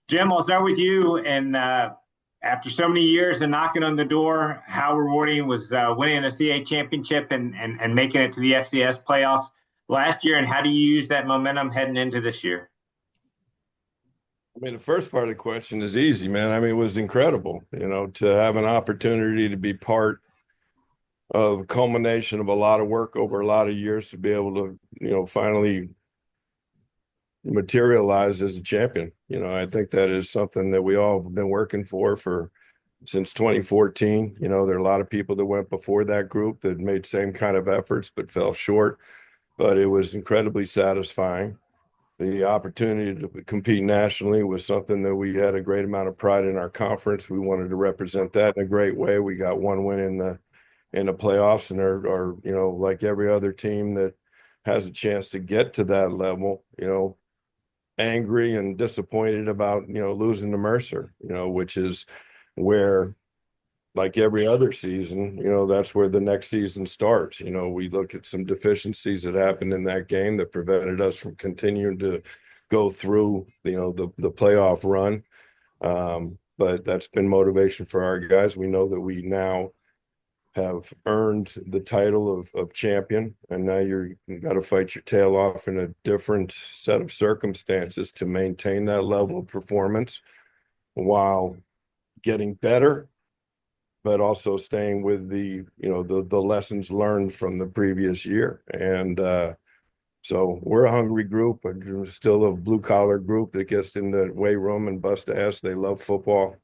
Jim, I'll start with you. And after so many years and knocking on the door, how rewarding was winning a CAA championship and making it to the FCS playoffs last year? And how do you use that momentum heading into this year? I mean, the first part of the question is easy, man. I mean, it was incredible, to have an opportunity to be part of a culmination of a lot of work over a lot of years to be able to, finally materialize as a champion. I think that is something that we all have been working for since 2014. There are a lot of people that went before that group that made same kind of efforts but fell short, but it was incredibly satisfying. The opportunity to compete nationally was something that we had a great amount of pride in our conference. We wanted to represent that in a great way. We got one win in the playoffs and are like every other team that has a chance to get to that level, angry and disappointed about, losing to Mercer, which is where, like every other season, that's where the next season starts. We look at some deficiencies that happened in that game that prevented us from continuing to go through, the playoff run. But that's been motivation for our guys. We know that we now have earned the title of champion, and now you got to fight your tail off in a different set of circumstances to maintain that level of performance while getting better, but also staying with the lessons learned from the previous year. And so we're a hungry group, but still a blue collar group that gets in the weight room and bust ass. They love football.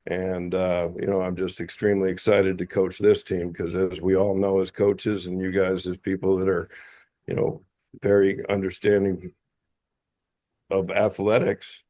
And I'm just extremely excited to coach this team because, as we all know as coaches, and you guys as people that are, very understanding of athletics,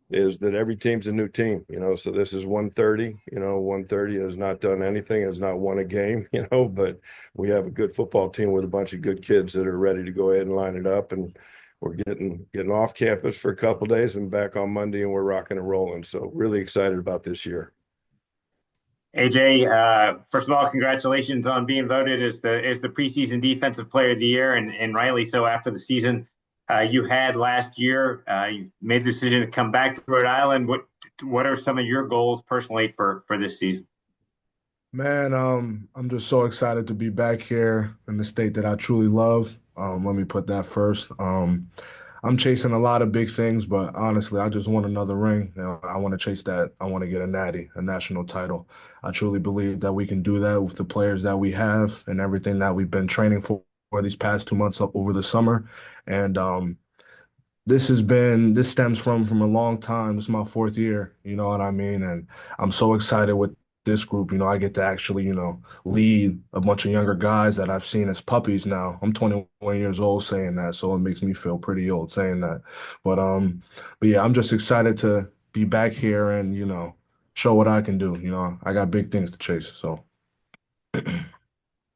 is that every team's a new team. So this is 130. 130 has not done anything, has not won a game, but we have a good football team with a bunch of good kids that are ready to go ahead and line it up. And we're getting off campus for a couple of days and back on Monday, and we're rocking and rolling. So really excited about this year. AJ, first of all, congratulations on being voted as the preseason defensive player of the year, and rightly so after the season you had last year. You made the decision to come back to Rhode Island. What are some of your goals personally for this season? Man, I'm just so excited to be back here in the state that I truly love. Let me put that first. I'm chasing a lot of big things, but honestly, I just want another ring. I want to chase that. I want to get a natty, a national title. I truly believe that we can do that with the players that we have and everything that we've been training for these past 2 months over the summer. And this stems from a long time. This is my fourth year, you know what I mean? And I'm so excited with this group. I get to actually, lead a bunch of younger guys that I've seen as puppies now. I'm 21 years old saying that, so it makes me feel pretty old saying that. But yeah, I'm just excited to be back here and, show what I can do. I got big things to chase. So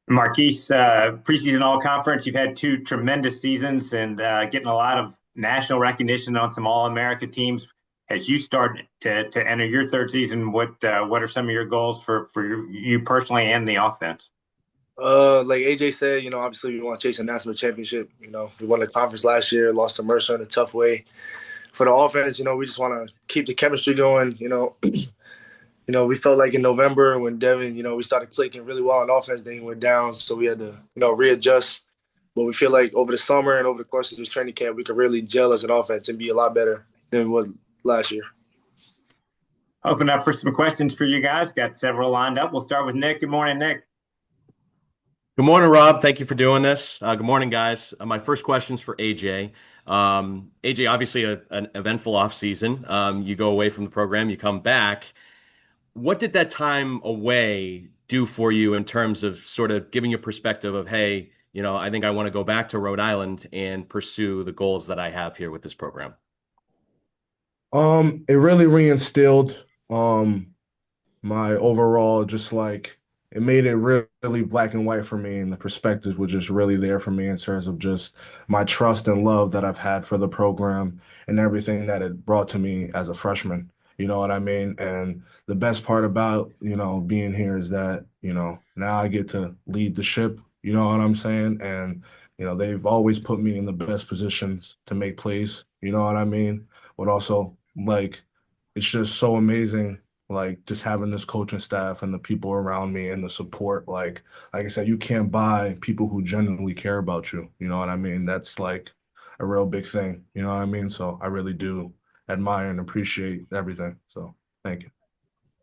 Marquis, preseason all conference, you've had two tremendous seasons and getting a lot of national recognition on some All-America teams. As you start to enter your third season, what are some of your goals for you personally and the offense? Like AJ said, obviously we want to chase a national championship. We won the conference last year, lost to Mercer in a tough way. For the offense, we just want to keep the chemistry going. We felt like in November when Devin, we started clicking really well on offense, then he went down, so we had to, readjust. But we feel like over the summer and over the course of this training camp, we could really gel as an offense and be a lot better than we was last year. Open up for some questions for you guys. Got several lined up. We'll start with Nick. Good morning, Nick. Good morning, Rob. Thank you for doing this. Good morning, guys. My first question is for AJ. AJ, obviously an eventful offseason. You go away from the program, you come back. What did that time away do for you in terms of sort of giving you a perspective of, hey, I think I want to go back to Rhode Island and pursue the goals that I have here with this program? It really reinstilled my overall, just like it made it really black and white for me, and the perspectives were just really there for me in terms of just my trust and love that I've had for the program and everything that it brought to me as a freshman. You know what I mean? And the best part about, being here is that, now I get to lead the ship, you know what I'm saying? And, they've always put me in the best positions to make plays, you know what I mean? But also like it's just so amazing. Like just having this coaching staff and the people around me and the support. Like I said, you can't buy people who genuinely care about you. You know what I mean? That's like a real big thing. You know what I mean? So I really do admire and appreciate everything. So thank you.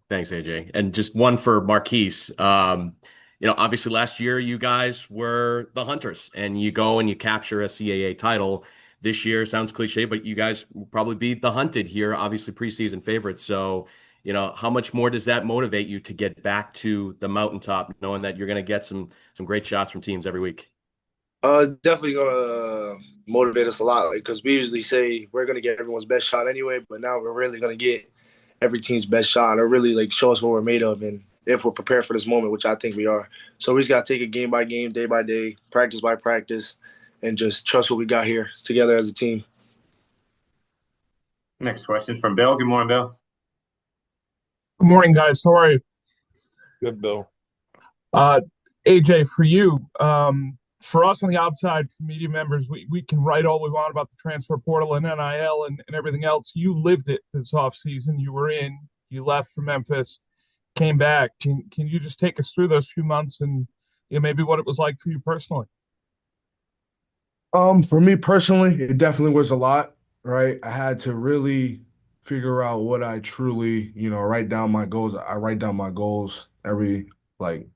Thanks, AJ. And just one for Marquis. Obviously last year you guys were the Hunters and you go and you capture a CAA title. This year sounds cliche, but you guys will probably be the hunted here, obviously preseason favorites. So, how much more does that motivate you to get back to the mountaintop, knowing that you're going to get some great shots from teams every week? Definitely gonna motivate us a lot, because we usually say we're gonna get everyone's best shot anyway, but now we're really gonna get every team's best shot, or really like show us what we're made of, and if we're prepared for this moment, which I think we are. So we just gotta take it game by game, day by day, practice by practice, and just trust what we got here together as a team. Next question from Bill. Good morning, Bill. Good morning, guys. How are you? Good, Bill. AJ, for you, for us on the outside, for media members, we can write all we want about the transfer portal and NIL and everything else. You lived it this offseason. You were in, you left for Memphis, came back. Can you just take us through those few months and maybe what it was like for you personally? For me personally, it definitely was a lot, right? I had to really figure out what I truly, write down my goals. I write down my goals every, like,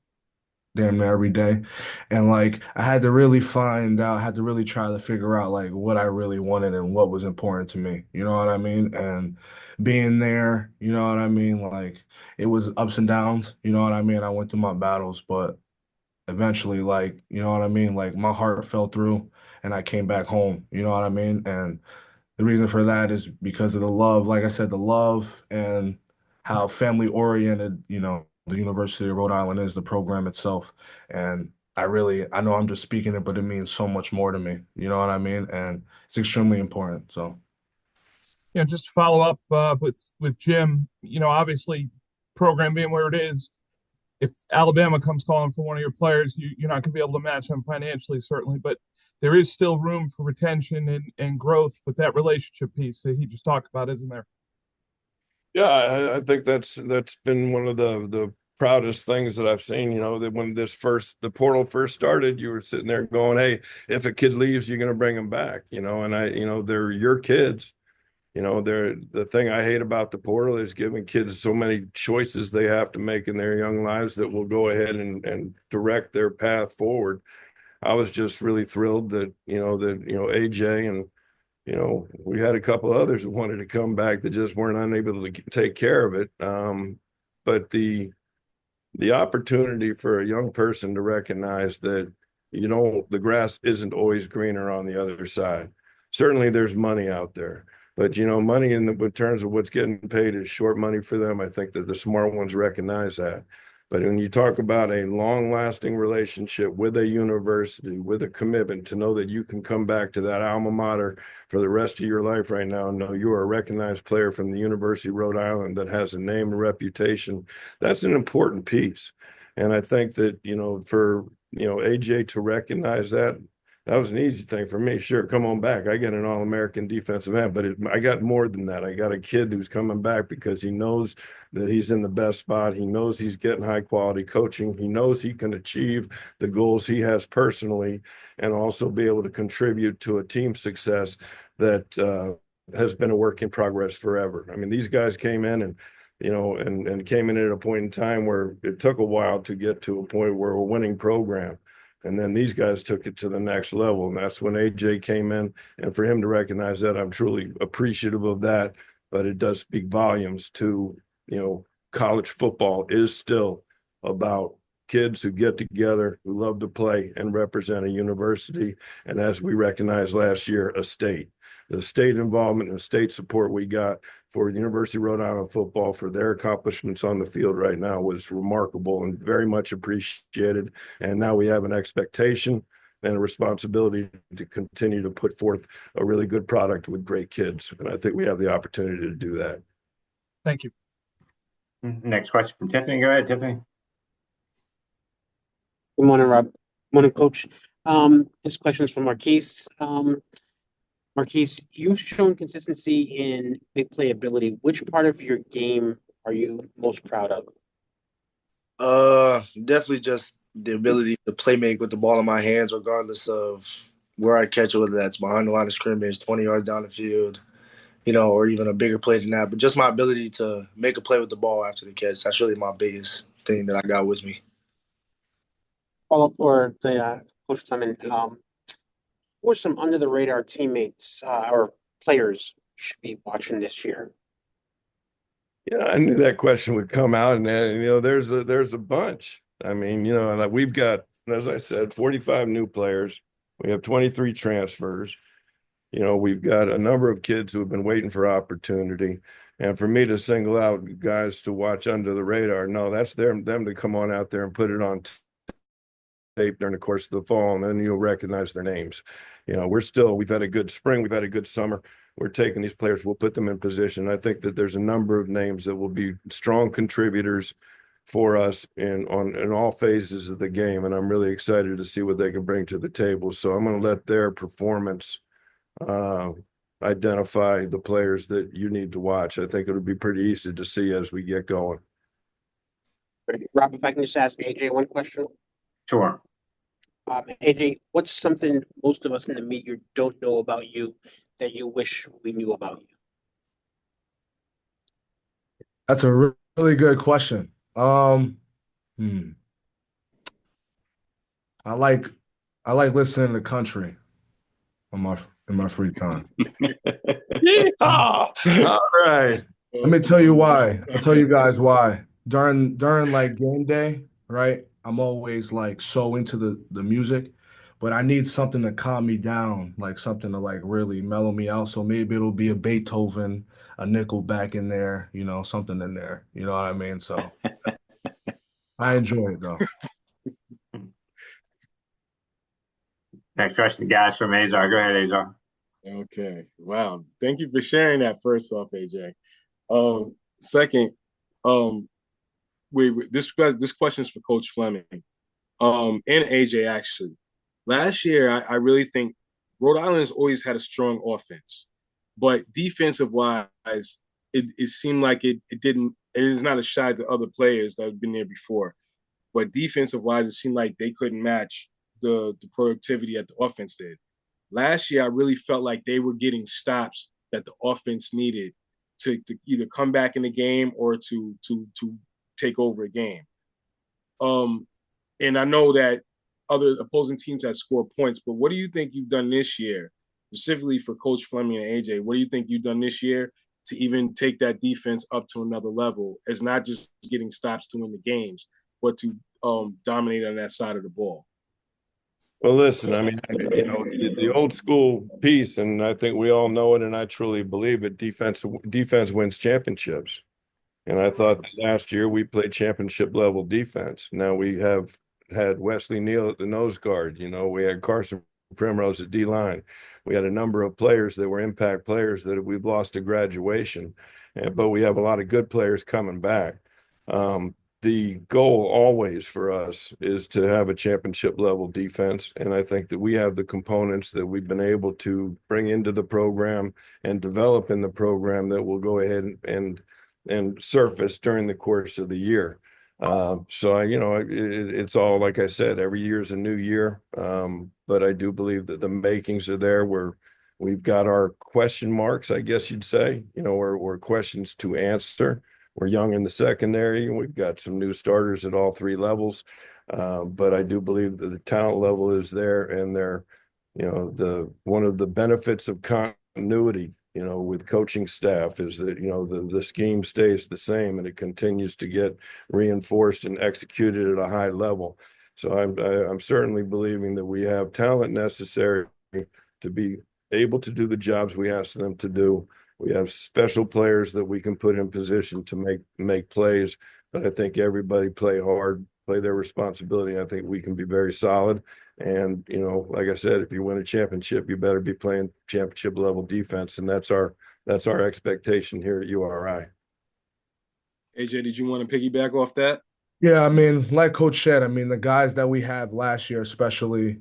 damn near every day. And like I had to really find out, I had to really try to figure out like what I really wanted and what was important to me. You know what I mean? And being there, you know what I mean? Like it was ups and downs, you know what I mean? I went through my battles, but eventually, like, you know what I mean? Like my heart fell through and I came back home, you know what I mean? And the reason for that is because of the love, like I said, the love and how family oriented, the University of Rhode Island is, the program itself. And I know I'm just speaking it, but it means so much more to me. You know what I mean? And it's extremely important. So, Just to follow up with Jim, obviously program being where it is, if Alabama comes calling for one of your players, you're not going to be able to match them financially, certainly, but there is still room for retention and growth with that relationship piece that he just talked about, isn't there? Yeah, I think that's been one of the proudest things that I've seen. That when the portal first started, you were sitting there going, "Hey, if a kid leaves, you're going to bring him back." And they're your kids. The thing I hate about the portal is giving kids so many choices they have to make in their young lives that will go ahead and direct their path forward. I was just really thrilled that AJ and we had a couple others that wanted to come back that just weren't unable to take care of it. But the opportunity for a young person to recognize that the grass isn't always greener on the other side. Certainly, there's money out there. But money in terms of what's getting paid is short money for them. I think that the smart ones recognize that. But when you talk about a long-lasting relationship with a university, with a commitment to know that you can come back to that alma mater for the rest of your life right now and know you are a recognized player from the University of Rhode Island that has a name and reputation, that's an important piece. And I think that, for, AJ to recognize that, that was an easy thing for me. Sure, come on back. I get an All-American defensive end, but I got more than that. I got a kid who's coming back because he knows that he's in the best spot. He knows he's getting high-quality coaching. He knows he can achieve the goals he has personally and also be able to contribute to a team success that has been a work in progress forever. I mean, these guys came in and came in at a point in time where it took a while to get to a point where we're a winning program. And then these guys took it to the next level. And that's when AJ came in. And for him to recognize that, I'm truly appreciative of that. But it does speak volumes to, college football is still about kids who get together, who love to play and represent a university. And as we recognized last year, a state. The state involvement and state support we got for University of Rhode Island football for their accomplishments on the field right now was remarkable and very much appreciated. And now we have an expectation and a responsibility to continue to put forth a really good product with great kids. And I think we have the opportunity to do that. Thank you. Next question from Tiffany. Go ahead, Tiffany. Good morning, Rob. Morning, Coach. This question is from Marquis. Marquis, you've shown consistency in big play ability. Which part of your game are you most proud of? Definitely just the ability to play make with the ball in my hands, regardless of where I catch it, whether that's behind the line of scrimmage, 20 yards down the field, or even a bigger play than that. But just my ability to make a play with the ball after the catch. That's really my biggest thing that I got with me. Follow up for the Coach Fleming. Who are some under the radar teammates or players you should be watching this year? Yeah, I knew that question would come out, and there's a bunch. I mean, like we've got, as I said, 45 new players. We have 23 transfers. We've got a number of kids who have been waiting for opportunity. And for me to single out guys to watch under the radar, no, that's them to come on out there and put it on tape during the course of the fall, and then you'll recognize their names. We've had a good spring, we've had a good summer. We're taking these players, we'll put them in position. I think that there's a number of names that will be strong contributors for us in all phases of the game, and I'm really excited to see what they can bring to the table. So I'm going to let their performance identify the players that you need to watch. I think it'll be pretty easy to see as we get going. Rob, if I can just ask AJ one question. Sure. AJ, what's something most of us in the media don't know about you that you wish we knew about you? That's a really good question. I like listening to country in my free time. Yeah. All right. Let me tell you why. I'll tell you guys why. During like game day, right? I'm always like so into the music, but I need something to calm me down, like something to like really mellow me out. So maybe it'll be a Beethoven, a Nickelback in there, something in there. You know what I mean? So I enjoy it though. Next question, guys, from Azar. Go ahead, Azar. Okay. Wow. Thank you for sharing that first off, AJ. Second, this question is for Coach Fleming. And AJ actually. Last year, I really think Rhode Island's always had a strong offense. But defensive wise, it seemed like it is not a shot to other players that have been there before. But defensive wise, it seemed like they couldn't match the productivity that the offense did. Last year, I really felt like they were getting stops that the offense needed to either come back in the game or to take over a game. And I know that other opposing teams have scored points, but what do you think you've done this year, specifically for Coach Fleming and AJ? What do you think you've done this year to even take that defense up to another level? It's not just getting stops to win the games, but to dominate on that side of the ball. Well, listen, I mean, the old school piece, and I think we all know it, and I truly believe it. Defense wins championships. And I thought that last year we played championship level defense. Now we have had Wesley Neal at the nose guard. We had Carson Primrose at D line. We had a number of players that were impact players that we've lost to graduation, but we have a lot of good players coming back. The goal always for us is to have a championship level defense. And I think that we have the components that we've been able to bring into the program and develop in the program that will go ahead and surface during the course of the year. It's all, like I said, every year is a new year. But I do believe that the makings are there where we've got our question marks, I guess you'd say, or questions to answer. We're young in the secondary, and we've got some new starters at all three levels. But I do believe that the talent level is there, and one of the benefits of continuity, with coaching staff is that, the scheme stays the same and it continues to get reinforced and executed at a high level. So I'm certainly believing that we have talent necessary to be able to do the jobs we ask them to do. We have special players that we can put in position to make plays, but I think everybody play hard, play their responsibility. I think we can be very solid. And, like I said, if you win a championship, you better be playing championship level defense. And that's our expectation here at URI. AJ, did you want to piggyback off that? Yeah, I mean, like Coach said, I mean, the guys that we had last year, especially,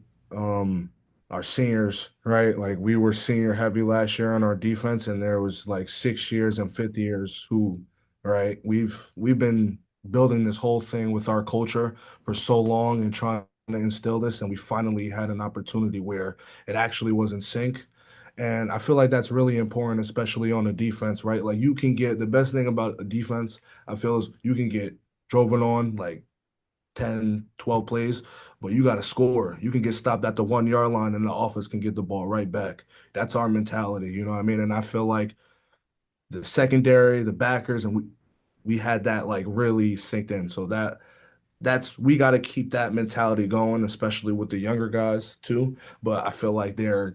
our seniors, right? Like we were senior heavy last year on our defense, and there was like 6 years and fifth years who, right? We've been building this whole thing with our culture for so long and trying to instill this, and we finally had an opportunity where it actually was in sync. And I feel like that's really important, especially on the defense, right? Like you can get the best thing about a defense, I feel, is you can get driven on like 10, 12 plays, but you got to score. You can get stopped at the 1 yard line and the offense can get the ball right back. That's our mentality, you know what I mean? And I feel like the secondary, the backers, and we had that like really synced in. So that's we got to keep that mentality going, especially with the younger guys too. But I feel like they're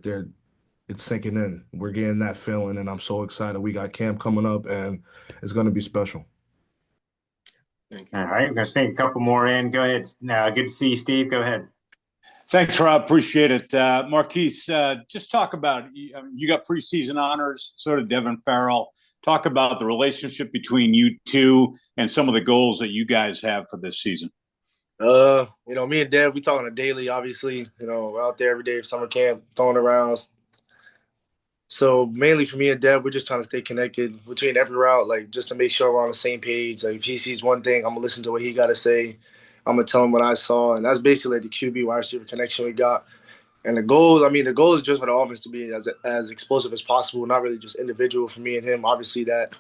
it's sinking in. We're getting that feeling, and I'm so excited. We got camp coming up, and it's going to be special. Thank you. All right, we're going to sneak a couple more in. Go ahead. Good to see you, Steve. Go ahead. Thanks, Rob. Appreciate it. Marquis, just talk about, you got preseason honors, so did Devin Farrell. Talk about the relationship between you two and some of the goals that you guys have for this season. Me and Dev, we talk on a daily, obviously. We're out there every day for summer camp, throwing around. So mainly for me and Dev, we're just trying to stay connected between every route, like just to make sure we're on the same page. Like if he sees one thing, I'm gonna listen to what he got to say. I'm gonna tell him what I saw, and that's basically like the QB wide receiver connection we got. And the goal is just for the offense to be as explosive as possible, not really just individual for me and him. Obviously, that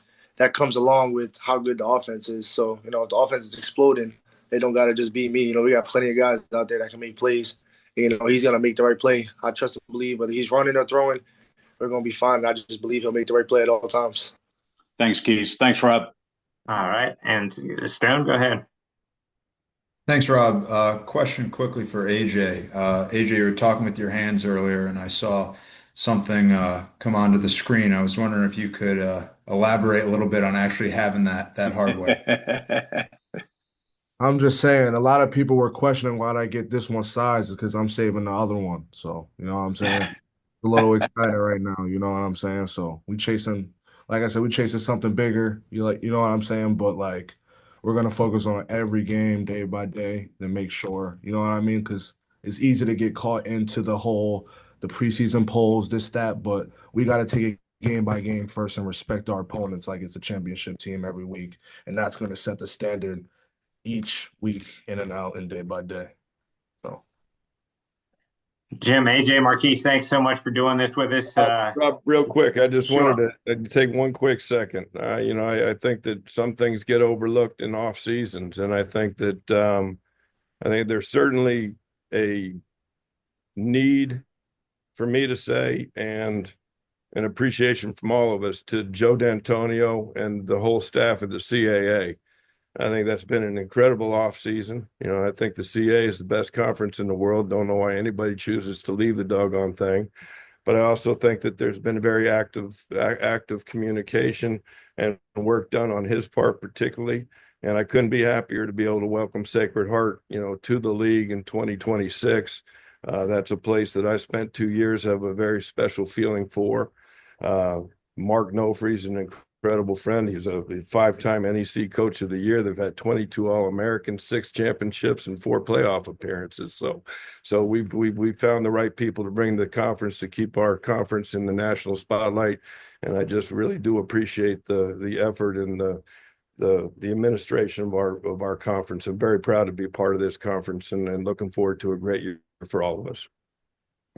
comes along with how good the offense is. So if the offense is exploding, they don't gotta just be me. We got plenty of guys out there that can make plays. He's gonna make the right play. I trust and believe whether he's running or throwing, we're going to be fine. And I just believe he'll make the right play at all times. Thanks, Keith. Thanks, Rob. All right. And Stone, go ahead. Thanks, Rob. Question quickly for AJ. AJ, you were talking with your hands earlier, and I saw something come onto the screen. I was wondering if you could elaborate a little bit on actually having that hardware. I'm just saying, a lot of people were questioning why'd I get this one size because I'm saving the other one. So, you know what I'm saying? A little excited right now, you know what I'm saying? So we chasing, like I said, we chasing something bigger. You know what I'm saying? But like, we're gonna focus on every game day by day and make sure, you know what I mean? Because it's easy to get caught into the preseason polls, this, that, but we got to take it game by game first and respect our opponents like it's a championship team every week, and that's going to set the standard each week in and out and day by day. So. Jim, AJ, Marquis, thanks so much for doing this with us. Rob, real quick, I just Sure. wanted to take one quick second. I think that some things get overlooked in off seasons, and I think that there's certainly a need for me to say and an appreciation from all of us to Joe D'Antonio and the whole staff of the CAA. I think that's been an incredible offseason. I think the CAA is the best conference in the world. Don't know why anybody chooses to leave the doggone thing. But I also think that there's been very active communication and work done on his part particularly. And I couldn't be happier to be able to welcome Sacred Heart, to the league in 2026. That's a place that I spent 2 years, have a very special feeling for. Mark Nofri's an incredible friend. He's a 5-time NEC Coach of the Year. They've had 22 All-Americans, 6 championships, and 4 playoff appearances. So we've found the right people to bring the conference to keep our conference in the national spotlight. And I just really do appreciate the effort and the administration of our conference. I'm very proud to be a part of this conference and looking forward to a great year for all of us.